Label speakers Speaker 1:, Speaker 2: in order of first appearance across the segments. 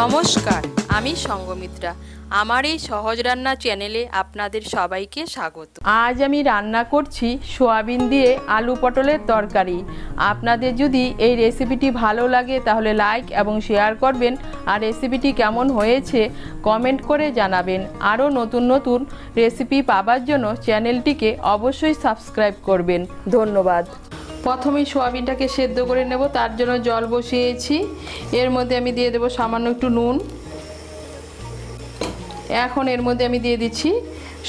Speaker 1: নমস্কার, আমি সঙ্গমিত্রা। আমার এই সহজ রান্না চ্যানেলে আপনাদের সবাইকে স্বাগত। আজ আমি রান্না করছি সোয়াবিন দিয়ে আলু পটলের তরকারি। আপনাদের যদি এই রেসিপিটি ভালো লাগে তাহলে লাইক এবং শেয়ার করবেন, আর রেসিপিটি কেমন হয়েছে কমেন্ট করে জানাবেন। আরও নতুন নতুন রেসিপি পাবার জন্য চ্যানেলটিকে অবশ্যই সাবস্ক্রাইব করবেন। ধন্যবাদ। প্রথমেই সোয়াবিনটাকে সেদ্ধ করে নেব, তার জন্য জল বসিয়েছি। এর মধ্যে আমি দিয়ে দেব সামান্য একটু নুন। এখন এর মধ্যে আমি দিয়ে দিচ্ছি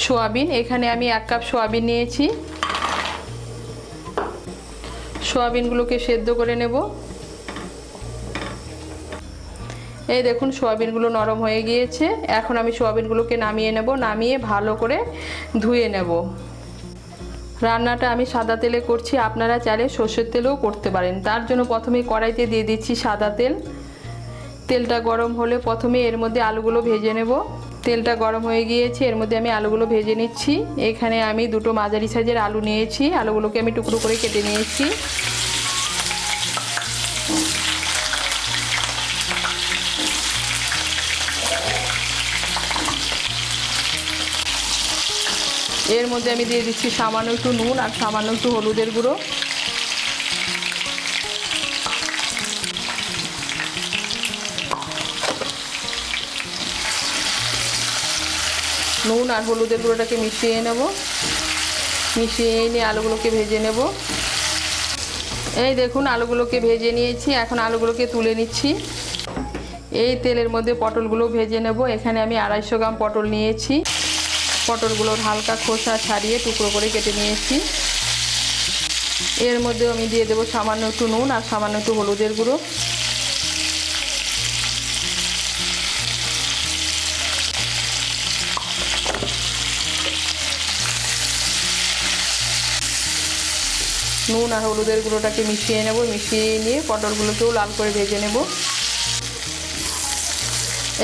Speaker 1: সোয়াবিন। এখানে আমি 1 কাপ সোয়াবিন নিয়েছি। সোয়াবিনগুলোকে সেদ্ধ করে নেব। এই দেখুন সোয়াবিনগুলো নরম হয়ে গিয়েছে। এখন আমি সোয়াবিনগুলোকে নামিয়ে নেব। নামিয়ে ভালো করে ধুয়ে নেব। রান্নাটা আমি সাদা তেলে করছি, আপনারা চাইলে সর্ষের তেলেও করতে পারেন। তার জন্য প্রথমে কড়াইতে দিয়ে দিচ্ছি সাদা তেল। তেলটা গরম হলে প্রথমে এর মধ্যে আলুগুলো ভেজে নেব। তেলটা গরম হয়ে গিয়েছে, এর মধ্যে আমি আলুগুলো ভেজে নিচ্ছি। এখানে আমি 2টো মাঝারি সাইজের আলু নিয়েছি। আলুগুলোকে আমি টুকরো করে কেটে নিয়েছি। এর মধ্যে আমি দিয়ে দিচ্ছি সামান্য একটু নুন আর সামান্য একটু হলুদের গুঁড়ো। নুন আর হলুদের গুঁড়োটাকে মিশিয়ে নেব। মিশিয়ে নিয়ে আলুগুলোকে ভেজে নেব। এই দেখুন আলুগুলোকে ভেজে নিয়েছি। এখন আলুগুলোকে তুলে নিচ্ছি। এই তেলের মধ্যে পটলগুলো ভেজে নেব। এখানে আমি 250 গ্রাম পটল নিয়েছি। পটলগুলোর হালকা খোসা ছাড়িয়ে টুকরো করে কেটে নিয়েছি। এর মধ্যে আমি দিয়ে দেবো সামান্য একটু নুন আর সামান্য একটু হলুদের গুঁড়ো। নুন আর হলুদের গুঁড়োটাকে মিশিয়ে নেব। মিশিয়ে নিয়ে পটলগুলোকেও লাল করে ভেজে নেব।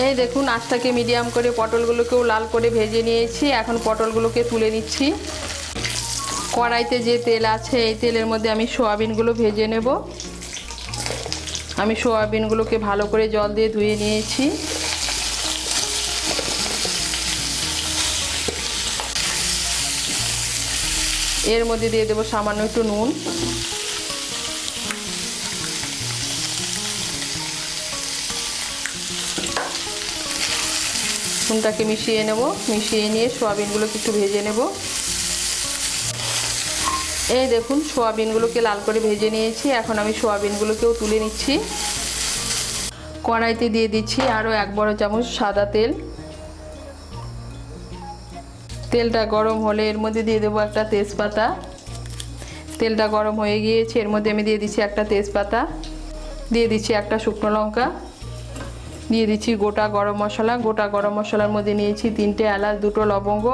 Speaker 1: এই দেখুন আঁচটাকে মিডিয়াম করে পটলগুলোকেও লাল করে ভেজে নিয়েছি। এখন পটলগুলোকে তুলে নিচ্ছি। কড়াইতে যে তেল আছে এই তেলের মধ্যে আমি সোয়াবিনগুলো ভেজে নেব। আমি সোয়াবিনগুলোকে ভালো করে জল দিয়ে ধুয়ে নিয়েছি। এর মধ্যে দিয়ে দেবো সামান্য একটু নুন। নুনটাকে মিশিয়ে নেব। মিশিয়ে নিয়ে সোয়াবিনগুলোকে একটু ভেজে নেব। এই দেখুন সোয়াবিনগুলোকে লাল করে ভেজে নিয়েছি। এখন আমি সোয়াবিনগুলোকেও তুলে নিচ্ছি। কড়াইতে দিয়ে দিচ্ছি আরও 1 বড় চামচ সাদা তেল। তেলটা গরম হলে এর মধ্যে দিয়ে দেবো একটা তেজপাতা। তেলটা গরম হয়ে গিয়েছে, এর মধ্যে আমি দিয়ে দিচ্ছি একটা তেজপাতা। দিয়ে দিচ্ছি একটা শুকনো লঙ্কা। দিয়ে দিচ্ছি গোটা গরম মশলা। গোটা গরম মশলার মধ্যে নিয়েছি 3টে এলাচ, 2টো লবঙ্গ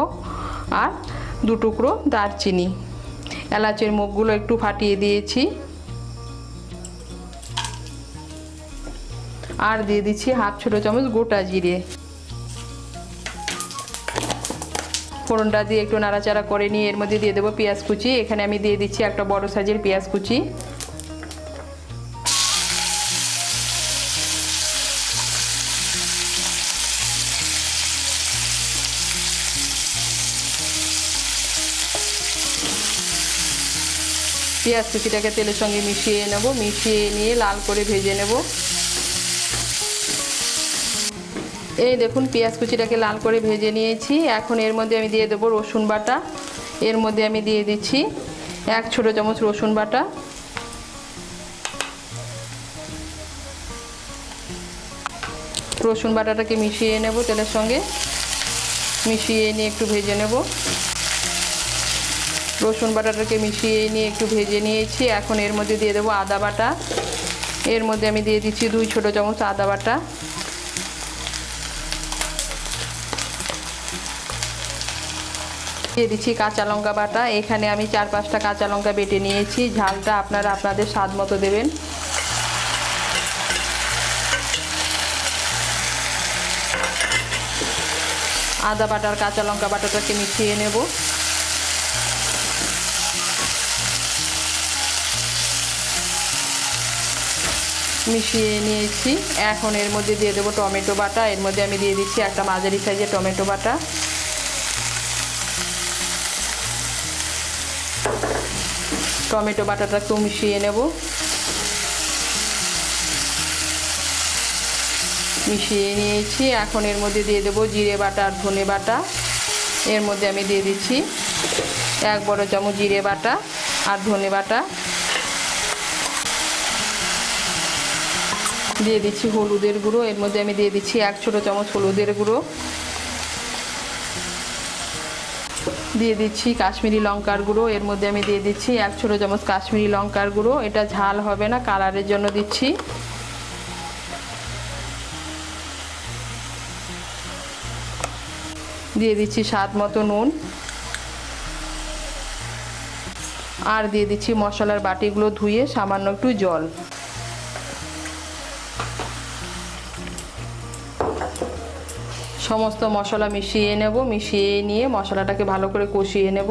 Speaker 1: আর 2 টুকরো দারচিনি। এলাচের মুখগুলো একটু ফাটিয়ে দিয়েছি। আর দিয়ে দিচ্ছি 1/2 ছোটো চামচ গোটা জিরে। ফোড়নটা দিয়ে একটু নাড়াচাড়া করে নিয়ে এর মধ্যে দিয়ে দেবো পেঁয়াজ কুচি। এখানে আমি দিয়ে দিচ্ছি একটা বড় সাইজের পেঁয়াজ কুচি। পেঁয়াজ কুচিটাকে তেলের সঙ্গে মিশিয়ে নেব। মিশিয়ে নিয়ে লাল করে ভেজে নেব। এই দেখুন পেঁয়াজ কুচিটাকে লাল করে ভেজে নিয়েছি। এখন এর মধ্যে আমি দিয়ে দেবো রসুন বাটা। এর মধ্যে আমি দিয়ে দিচ্ছি 1 ছোটো চামচ রসুন বাটা। রসুন বাটাটাকে মিশিয়ে নেব তেলের সঙ্গে। মিশিয়ে নিয়ে একটু ভেজে নেব। রসুন বাটাটাকে মিশিয়ে নিয়ে একটু ভেজে নিয়েছি। এখন এর মধ্যে দিয়ে দেবো আদা বাটা। এর মধ্যে আমি দিয়ে দিচ্ছি 2 ছোটো চামচ আদা বাটা। দিয়ে দিচ্ছি কাঁচা লঙ্কা বাটা। এখানে আমি 4-5টা কাঁচা লঙ্কা বেটে নিয়েছি। ঝালটা আপনারা আপনাদের স্বাদ মতো দেবেন। আদা বাটা আর কাঁচা লঙ্কা বাটাটাকে মিশিয়ে নেব। মিশিয়ে নিয়েছি। এখন এর মধ্যে দিয়ে দেবো টমেটো বাটা। এর মধ্যে আমি দিয়ে দিচ্ছি একটা মাঝারি সাইজের টমেটো বাটা। টমেটো বাটাটা একটু মিশিয়ে নেব। মিশিয়ে নিয়েছি। এখন এর মধ্যে দিয়ে দেবো জিরে বাটা আর ধনে বাটা। এর মধ্যে আমি দিয়ে দিচ্ছি 1 বড় চামচ জিরে বাটা আর ধনে বাটা। দিয়ে দিচ্ছি হলুদের গুঁড়ো। এর মধ্যে আমি দিয়ে দিচ্ছি 1 ছোট চামচ হলুদের গুঁড়ো। দিয়ে দিচ্ছি কাশ্মীরি লঙ্কার গুঁড়ো। এর মধ্যে আমি দিয়ে দিচ্ছি 1 ছোট চামচ কাশ্মীরি লঙ্কার গুঁড়ো। এটা ঝাল হবে না, কালারের জন্য দিচ্ছি। দিয়ে দিচ্ছি স্বাদ মতো নুন। আর দিয়ে দিচ্ছি মশলার বাটিগুলো ধুয়ে সামান্য একটু জল। সমস্ত মশলা মিশিয়ে নেব। মিশিয়ে নিয়ে মশলাটাকে ভালো করে কষিয়ে নেব।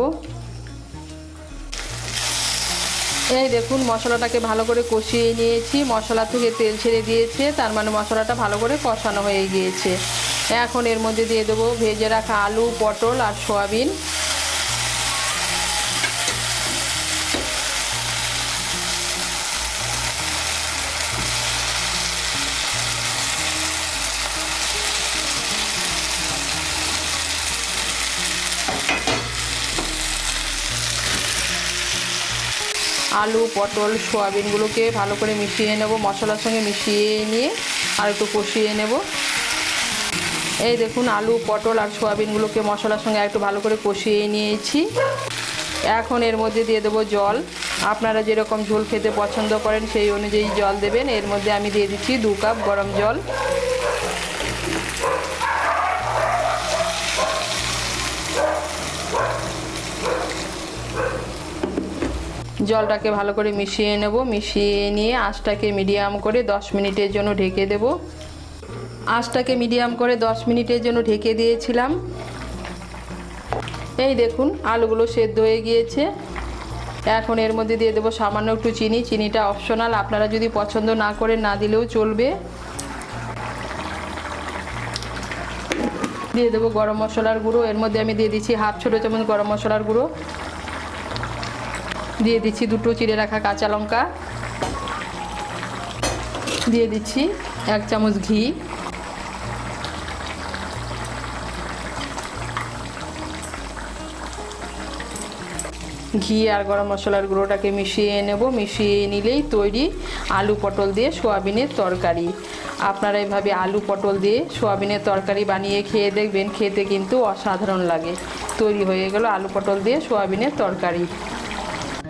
Speaker 1: এই দেখুন মশলাটাকে ভালো করে কষিয়ে নিয়েছি। মশলা থেকে তেল ছেড়ে দিয়েছে, তার মানে মশলাটা ভালো করে কষানো হয়ে গিয়েছে। এখন এর মধ্যে দিয়ে দেবো ভেজে রাখা আলু, পটল আর সয়াবিন। আলু, পটল, সয়াবিনগুলোকে ভালো করে মিশিয়ে নেব। মশলার সঙ্গে মিশিয়ে নিয়ে আর একটু কষিয়ে নেব। এই দেখুন আলু, পটল আর সয়াবিনগুলোকে মশলার সঙ্গে একটু ভালো করে কষিয়ে নিয়েছি। এখন এর মধ্যে দিয়ে দেবো জল। আপনারা যেরকম ঝোল খেতে পছন্দ করেন সেই অনুযায়ী জল দেবেন। এর মধ্যে আমি দিয়ে দিচ্ছি 2 কাপ গরম জল। জলটাকে ভালো করে মিশিয়ে নেব। মিশিয়ে নিয়ে আঁচটাকে মিডিয়াম করে 10 মিনিটের জন্য ঢেকে দেব। আঁচটাকে মিডিয়াম করে 10 মিনিটের জন্য ঢেকে দিয়েছিলাম। এই দেখুন আলুগুলো সেদ্ধ হয়ে গিয়েছে। এখন এর মধ্যে দিয়ে দেবো সামান্য একটু চিনি। চিনিটা অপশনাল, আপনারা যদি পছন্দ না করেন না দিলেও চলবে। দিয়ে দেবো গরম মশলার গুঁড়ো। এর মধ্যে আমি দিয়ে দিচ্ছি 1/2 ছোট চামচ গরম মশলার গুঁড়ো। দিয়ে দিচ্ছি 2টো চিড়ে রাখা কাঁচা লঙ্কা। দিয়ে দিচ্ছি 1 চামচ ঘি। ঘি আর গরম মশলার গুঁড়োটাকে মিশিয়ে নেব। মিশিয়ে নিলেই তৈরি আলু পটল দিয়ে সোয়াবিনের তরকারি। আপনারা এইভাবে আলু পটল দিয়ে সোয়াবিনের তরকারি বানিয়ে খেয়ে দেখবেন, খেতে কিন্তু অসাধারণ লাগে। তৈরি হয়ে গেল আলু পটল দিয়ে সোয়াবিনের তরকারি।